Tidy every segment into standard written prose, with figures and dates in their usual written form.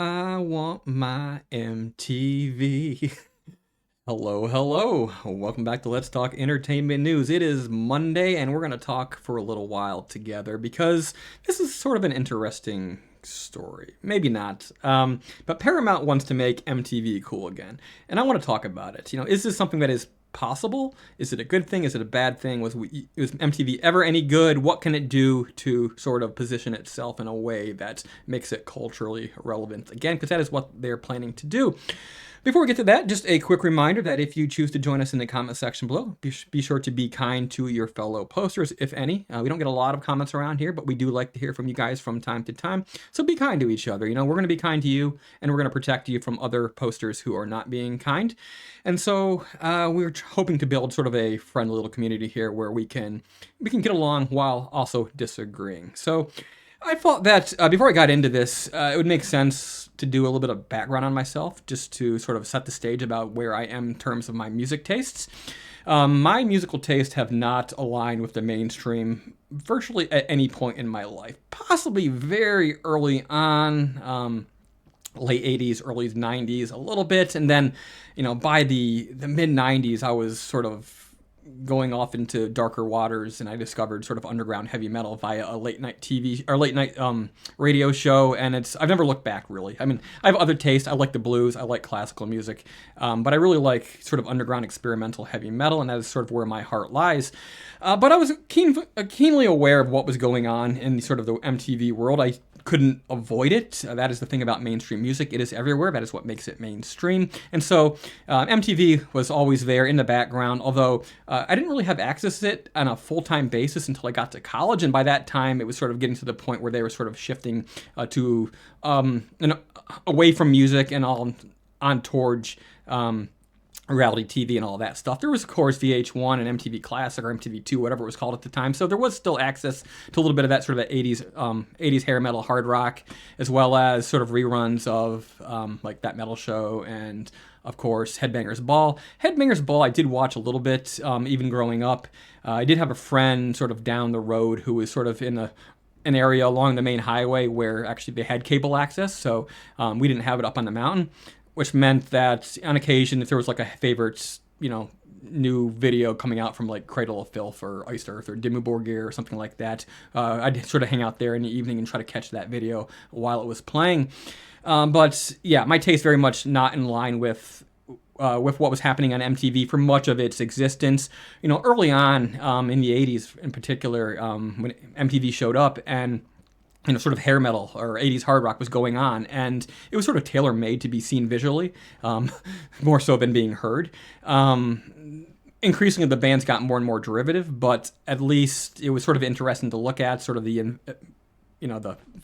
I want my MTV. Hello, hello. Welcome back to Let's Talk Entertainment News. It is Monday, and we're going to talk for a little while together because this is sort of an interesting story. Maybe not. But Paramount wants to make MTV cool again, and I want to talk about it. Is this something that is possible? Is it a good thing? Is it a bad thing? Was MTV ever any good? What can it do to sort of position itself in a way that makes it culturally relevant again? Because that is what they're planning to do. Before we get to that, just a quick reminder that if you choose to join us in the comment section below, be sure to be kind to your fellow posters, if any. We don't get a lot of comments around here, but we do like to hear from you guys from time to time. So be kind to each other. We're going to be kind to you, and we're going to protect you from other posters who are not being kind. And so we're hoping to build sort of a friendly little community here where we can get along while also disagreeing. So I thought that before I got into this, it would make sense to do a little bit of background on myself, just to sort of set the stage about where I am in terms of my music tastes. My musical tastes have not aligned with the mainstream virtually at any point in my life. Possibly very early on, late 80s, early 90s, a little bit. And then, by the mid 90s, I was sort of going off into darker waters, and I discovered sort of underground heavy metal via a late night TV or late night radio show. And I've never looked back, really. I mean, I have other tastes. I like the blues, I like classical music, but I really like sort of underground experimental heavy metal, and that is sort of where my heart lies. But I was keenly aware of what was going on in sort of the MTV world. I couldn't avoid it. That is the thing about mainstream music. It is everywhere. That is what makes it mainstream. And so MTV was always there in the background, although I didn't really have access to it on a full-time basis until I got to college. And by that time, it was sort of getting to the point where they were sort of shifting away from music and on towards reality TV and all that stuff. There was, of course, VH1 and MTV Classic or MTV2, whatever it was called at the time. So there was still access to a little bit of that sort of that 80s hair metal, hard rock, as well as sort of reruns of like That Metal Show and, of course, Headbangers Ball. Headbangers Ball I did watch a little bit, even growing up. I did have a friend sort of down the road who was sort of in an area along the main highway where actually they had cable access, so we didn't have it up on the mountain, which meant that on occasion, if there was like a favorite, new video coming out from like Cradle of Filth or Iced Earth or Dimmu Borgir or something like that, I'd sort of hang out there in the evening and try to catch that video while it was playing. But yeah, my taste very much not in line with what was happening on MTV for much of its existence. Early on in the 80s in particular, when MTV showed up and sort of hair metal or 80s hard rock was going on, and it was sort of tailor-made to be seen visually, more so than being heard. Increasingly, the bands got more and more derivative, but at least it was sort of interesting to look at, sort of the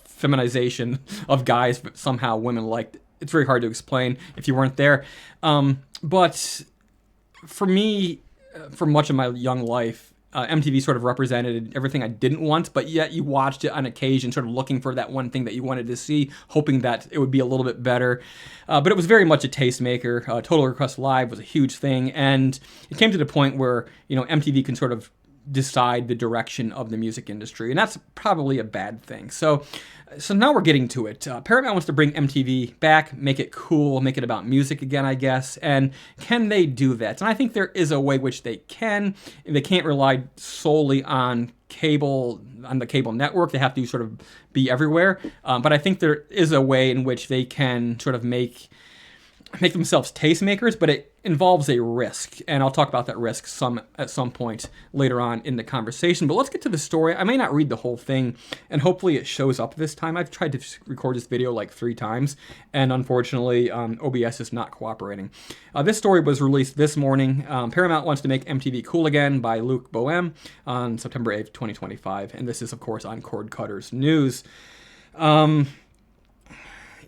feminization of guys, but somehow women liked. It's very hard to explain if you weren't there. But for me, for much of my young life, MTV sort of represented everything I didn't want, but yet you watched it on occasion, sort of looking for that one thing that you wanted to see, hoping that it would be a little bit better. But it was very much a tastemaker. Total Request Live was a huge thing, and it came to the point where MTV can sort of decide the direction of the music industry, and that's probably a bad thing. So now we're getting to it. Paramount wants to bring MTV back, make it cool, make it about music again, I guess. And can they do that? And I think there is a way which they can. They can't rely solely on the cable network. They have to sort of be everywhere. But I think there is a way in which they can sort of make themselves tastemakers, but it involves a risk, and I'll talk about that risk at some point later on in the conversation. But let's get to the story. I may not read the whole thing, and hopefully it shows up this time. I've tried to record this video like 3 times, and unfortunately, OBS is not cooperating. This story was released this morning. Paramount wants to make MTV cool again by Luke Boehm on September 8th, 2025, and this is, of course, on Cord Cutters News.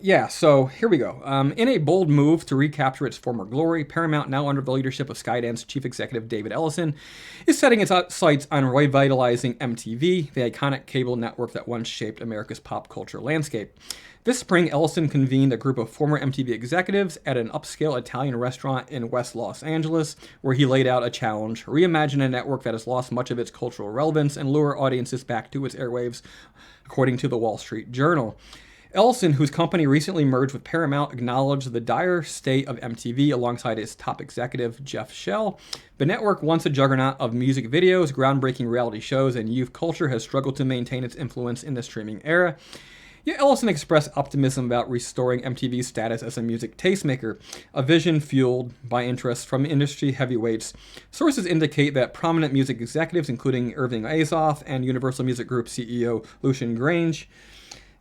Yeah, so here we go. In a bold move to recapture its former glory, Paramount, now under the leadership of Skydance chief executive David Ellison, is setting its sights on revitalizing MTV, the iconic cable network that once shaped America's pop culture landscape. This spring, Ellison convened a group of former MTV executives at an upscale Italian restaurant in West Los Angeles, where he laid out a challenge: reimagine a network that has lost much of its cultural relevance and lure audiences back to its airwaves, according to the Wall Street Journal. Ellison, whose company recently merged with Paramount, acknowledged the dire state of MTV alongside its top executive, Jeff Shell. The network, once a juggernaut of music videos, groundbreaking reality shows, and youth culture, has struggled to maintain its influence in the streaming era. Yet Ellison expressed optimism about restoring MTV's status as a music tastemaker, a vision fueled by interest from industry heavyweights. Sources indicate that prominent music executives, including Irving Azoff and Universal Music Group CEO Lucian Grange,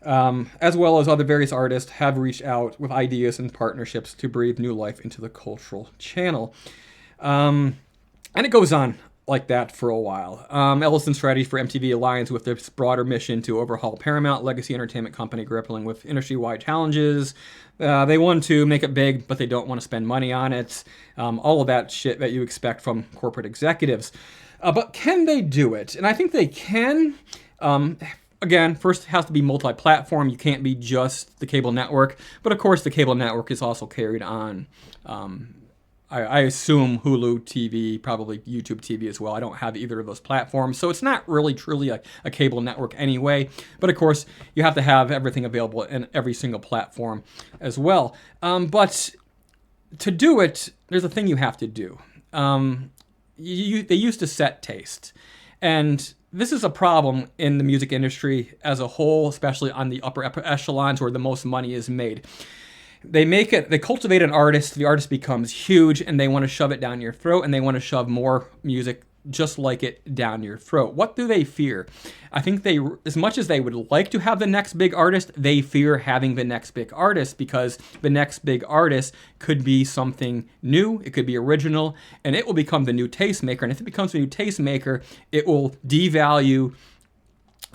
as well as other various artists, have reached out with ideas and partnerships to breathe new life into the cultural channel. And it goes on like that for a while. Ellison's strategy for MTV aligns with this broader mission to overhaul Paramount, legacy entertainment company grappling with industry-wide challenges. They want to make it big, but they don't want to spend money on it. All of that shit that you expect from corporate executives. But can they do it? And I think they can. Again, first it has to be multi-platform. You can't be just the cable network. But of course, the cable network is also carried on, I assume, Hulu TV, probably YouTube TV as well. I don't have either of those platforms. So it's not really truly a cable network anyway. But of course, you have to have everything available in every single platform as well. But to do it, there's a thing you have to do. They used to set taste. And this is a problem in the music industry as a whole, especially on the upper echelons where the most money is made. They cultivate an artist, the artist becomes huge, and they want to shove it down your throat, and they want to shove more music just like it down your throat. What do they fear? I think as much as they would like to have the next big artist, they fear having the next big artist, because the next big artist could be something new, it could be original, and it will become the new tastemaker. And if it becomes a new tastemaker, it will devalue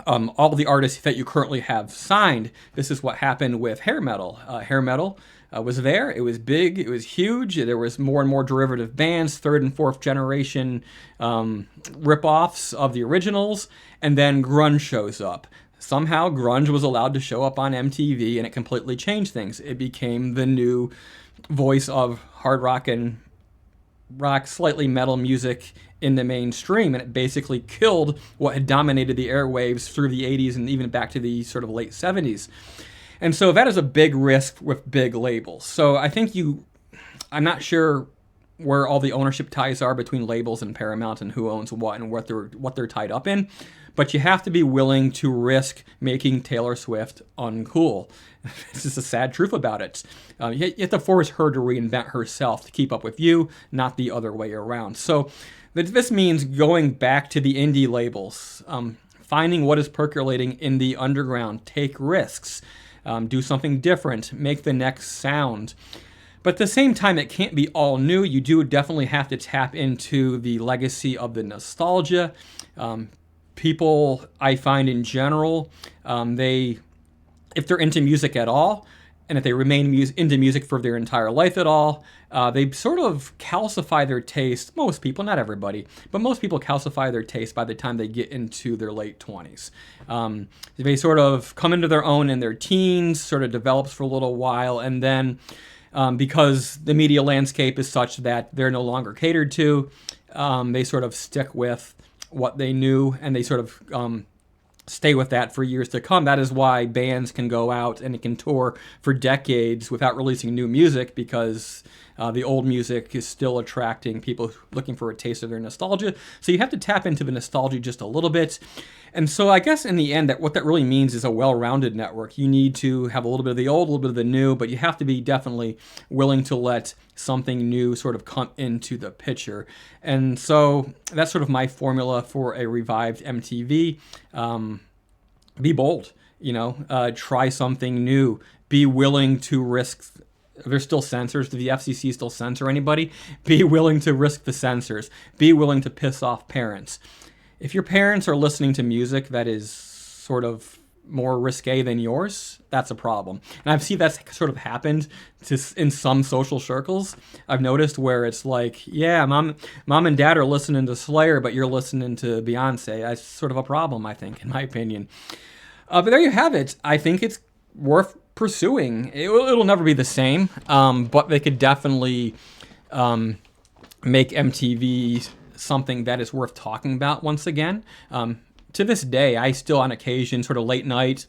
all the artists that you currently have signed. This is what happened with hair metal. Hair metal was there. It was big. It was huge. There was more and more derivative bands, third and fourth generation rip-offs of the originals. And then grunge shows up. Somehow grunge was allowed to show up on MTV, and it completely changed things. It became the new voice of hard rock and rock, slightly metal music in the mainstream, and it basically killed what had dominated the airwaves through the 80s and even back to the sort of late 70s. And so that is a big risk with big labels. So I think I'm not sure where all the ownership ties are between labels and Paramount and who owns what and what they're tied up in, but you have to be willing to risk making Taylor Swift uncool. This is the sad truth about it. You have to force her to reinvent herself to keep up with you, not the other way around. So this means going back to the indie labels, finding what is percolating in the underground, take risks, do something different, make the next sound. But at the same time, it can't be all new. You do definitely have to tap into the legacy of the nostalgia. People, I find in general, if they're into music at all, and if they remain into music for their entire life at all, they sort of calcify their taste. Most people, not everybody, but most people calcify their taste by the time they get into their late 20s. They sort of come into their own in their teens, sort of develops for a little while, and then because the media landscape is such that they're no longer catered to, they sort of stick with what they knew, and they sort of stay with that for years to come. That is why bands can go out and it can tour for decades without releasing new music, because the old music is still attracting people looking for a taste of their nostalgia. So you have to tap into the nostalgia just a little bit. And so I guess in the end, what that really means is a well-rounded network. You need to have a little bit of the old, a little bit of the new, but you have to be definitely willing to let something new sort of come into the picture. And so that's sort of my formula for a revived MTV. Be bold, try something new, be willing to risk. There's still censors. Do the FCC still censor anybody? Be willing to risk the censors. Be willing to piss off parents. If your parents are listening to music that is sort of more risque than yours, that's a problem. And I've seen that's sort of happened in some social circles. I've noticed where it's like, yeah, mom and dad are listening to Slayer, but you're listening to Beyonce. That's sort of a problem, I think, in my opinion. But there you have it. I think it's worth pursuing. It'll never be the same, but they could definitely make MTV something that is worth talking about once again. To this day, I still on occasion, sort of late night,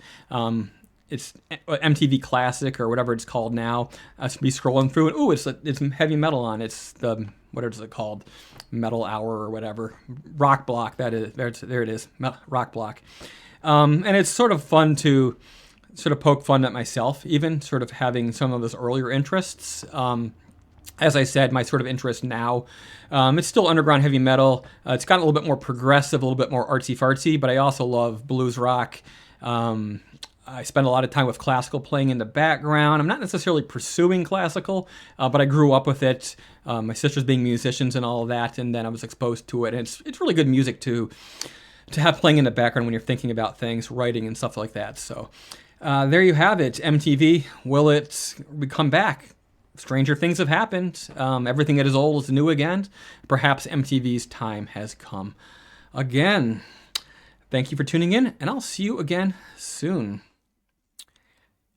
it's MTV Classic or whatever it's called now. I should be scrolling through and it's heavy metal on. It's the what is it called? Metal Hour or whatever. Rock Block. That is there it is. Rock Block. And it's sort of fun to sort of poke fun at myself, even sort of having some of those earlier interests. As I said, my sort of interest now, it's still underground heavy metal. It's gotten a little bit more progressive, a little bit more artsy-fartsy, but I also love blues rock. I spend a lot of time with classical playing in the background. I'm not necessarily pursuing classical, but I grew up with it. My sisters being musicians and all of that, and then I was exposed to it. And it's really good music to have playing in the background when you're thinking about things, writing and stuff like that. So there you have it. MTV, will it come back? Stranger things have happened. Everything that is old is new again. Perhaps MTV's time has come again. Thank you for tuning in, and I'll see you again soon.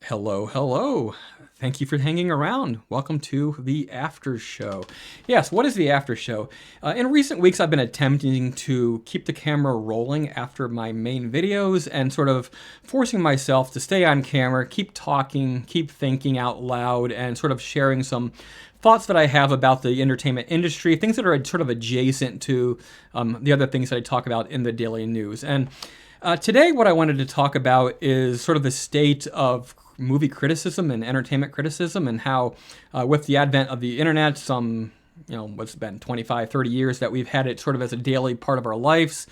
Hello, hello. Thank you for hanging around. Welcome to the after show. Yes, what is the after show? In recent weeks, I've been attempting to keep the camera rolling after my main videos and sort of forcing myself to stay on camera, keep talking, keep thinking out loud, and sort of sharing some thoughts that I have about the entertainment industry, things that are sort of adjacent to the other things that I talk about in the daily news. And today, what I wanted to talk about is sort of the state of movie criticism and entertainment criticism, and how with the advent of the internet, what's been 25, 30 years that we've had it sort of as a daily part of our lives,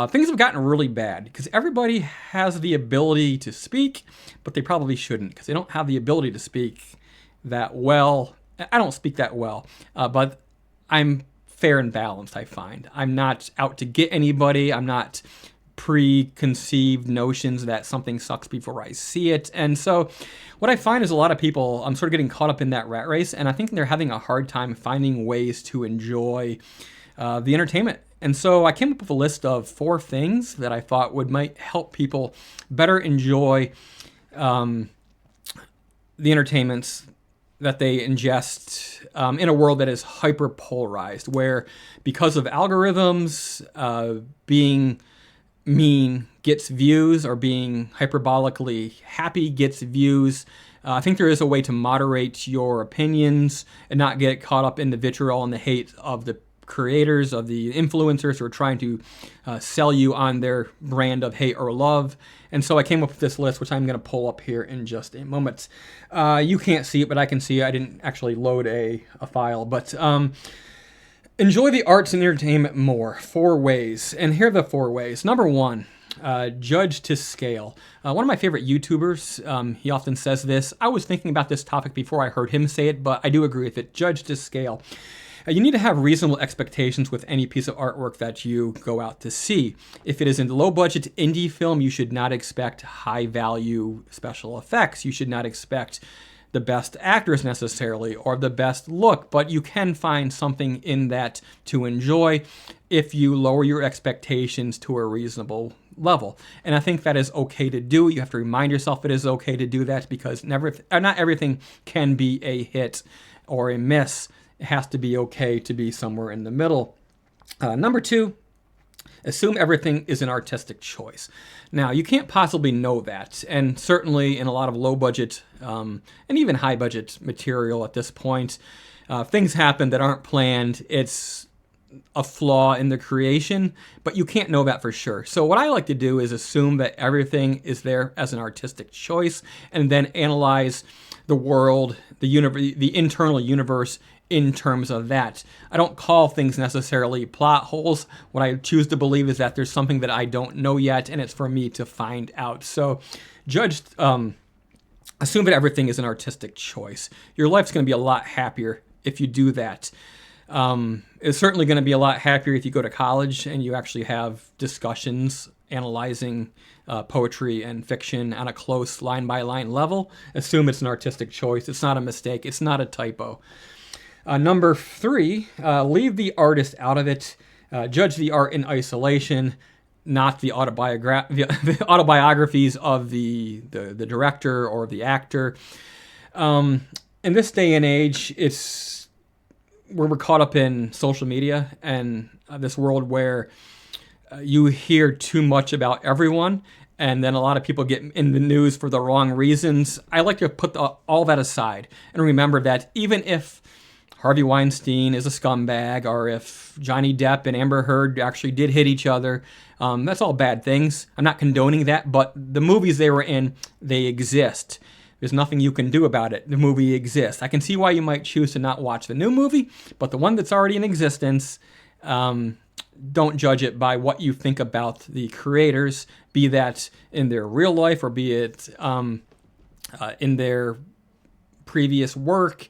things have gotten really bad because everybody has the ability to speak, but they probably shouldn't because they don't have the ability to speak that well. I don't speak that well, but I'm fair and balanced, I find. I'm not out to get anybody. I'm not preconceived notions that something sucks before I see it. And so what I find is a lot of people, I'm sort of getting caught up in that rat race, and I think they're having a hard time finding ways to enjoy the entertainment. And so I came up with a list of 4 things that I thought might help people better enjoy the entertainments that they ingest in a world that is hyper polarized, where because of algorithms, being mean gets views, or being hyperbolically happy gets views. I think there is a way to moderate your opinions and not get caught up in the vitriol and the hate of the creators, of the influencers who are trying to sell you on their brand of hate or love. And so I came up with this list, which I'm going to pull up here in just a moment. You can't see it, but I can see it. I didn't actually load a file, but enjoy the arts and entertainment more. 4 ways. And here are the 4 ways. Number 1, judge to scale. One of my favorite YouTubers, he often says this. I was thinking about this topic before I heard him say it, but I do agree with it. Judge to scale. You need to have reasonable expectations with any piece of artwork that you go out to see. If it is a low-budget indie film, you should not expect high-value special effects. You should not expect the best actors necessarily, or the best look, but you can find something in that to enjoy if you lower your expectations to a reasonable level. And I think that is okay to do. You have to remind yourself it is okay to do that, because not everything can be a hit or a miss. It has to be okay to be somewhere in the middle. Number 2, assume everything is an artistic choice. Now, you can't possibly know that, and certainly in a lot of low-budget and even high-budget material at this point, things happen that aren't planned. It's a flaw in the creation, but you can't know that for sure. So what I like to do is assume that everything is there as an artistic choice, and then analyze the world, the internal universe, in terms of that. I don't call things necessarily plot holes. What I choose to believe is that there's something that I don't know yet, and it's for me to find out. So assume that everything is an artistic choice. Your life's going to be a lot happier if you do that. It's certainly going to be a lot happier if you go to college and you actually have discussions analyzing poetry and fiction on a close line-by-line level. Assume it's an artistic choice. It's not a mistake. It's not a typo. Number 3, leave the artist out of it. Judge the art in isolation, not the autobiographies of the director or the actor. In this day and age, it's where we're caught up in social media and this world where you hear too much about everyone, and then a lot of people get in the news for the wrong reasons. I like to put all that aside and remember that even if Harvey Weinstein is a scumbag, or if Johnny Depp and Amber Heard actually did hit each other, that's all bad things. I'm not condoning that, but the movies they were in, they exist. There's nothing you can do about it. The movie exists. I can see why you might choose to not watch the new movie, but the one that's already in existence, don't judge it by what you think about the creators, be that in their real life or be it in their previous work.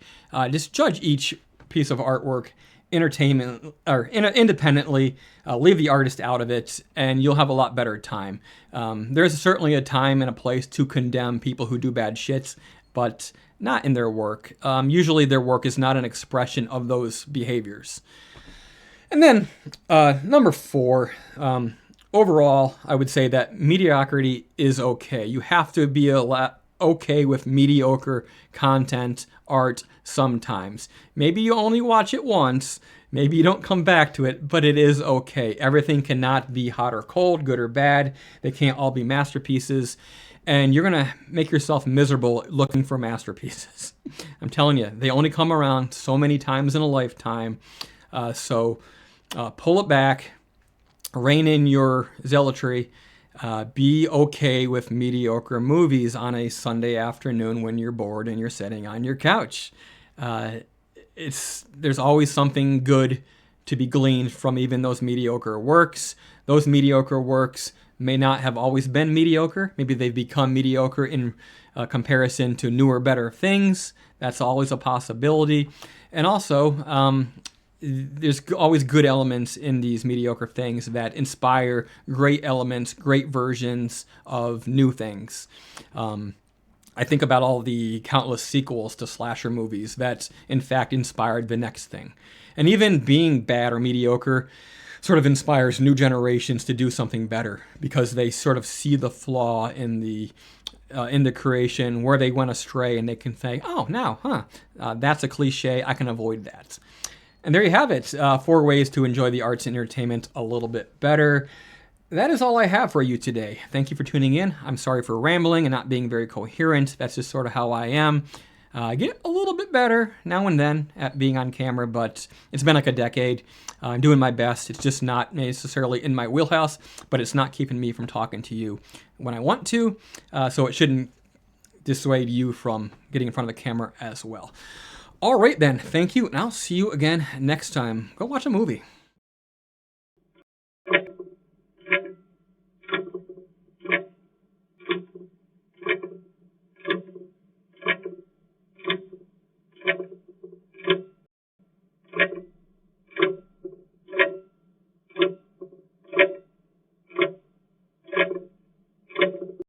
Just judge each piece of artwork entertainment or independently. Leave the artist out of it, and you'll have a lot better time. There's certainly a time and a place to condemn people who do bad shits, but not in their work. Usually their work is not an expression of those behaviors. And then number 4, overall, I would say that mediocrity is okay. You have to be okay with mediocre content, art sometimes. Maybe you only watch it once, maybe you don't come back to it, but it is okay. Everything cannot be hot or cold, good or bad. They can't all be masterpieces, and you're going to make yourself miserable looking for masterpieces. I'm telling you, they only come around so many times in a lifetime, so pull it back, rein in your zealotry. Be okay with mediocre movies on a Sunday afternoon when you're bored and you're sitting on your couch. There's always something good to be gleaned from even those mediocre works. Those mediocre works may not have always been mediocre. Maybe they've become mediocre in comparison to newer, better things. That's always a possibility. And also, there's always good elements in these mediocre things that inspire great elements, great versions of new things. I think about all the countless sequels to slasher movies that, in fact, inspired the next thing. And even being bad or mediocre sort of inspires new generations to do something better because they sort of see the flaw in the creation where they went astray, and they can say, oh, now, that's a cliche. I can avoid that. And there you have it, 4 ways to enjoy the arts and entertainment a little bit better. That is all I have for you today. Thank you for tuning in. I'm sorry for rambling and not being very coherent. That's just sort of how I am. I get a little bit better now and then at being on camera, but it's been like a decade. I'm doing my best. It's just not necessarily in my wheelhouse, but it's not keeping me from talking to you when I want to, so it shouldn't dissuade you from getting in front of the camera as well. All right, then. Thank you, and I'll see you again next time. Go watch a movie.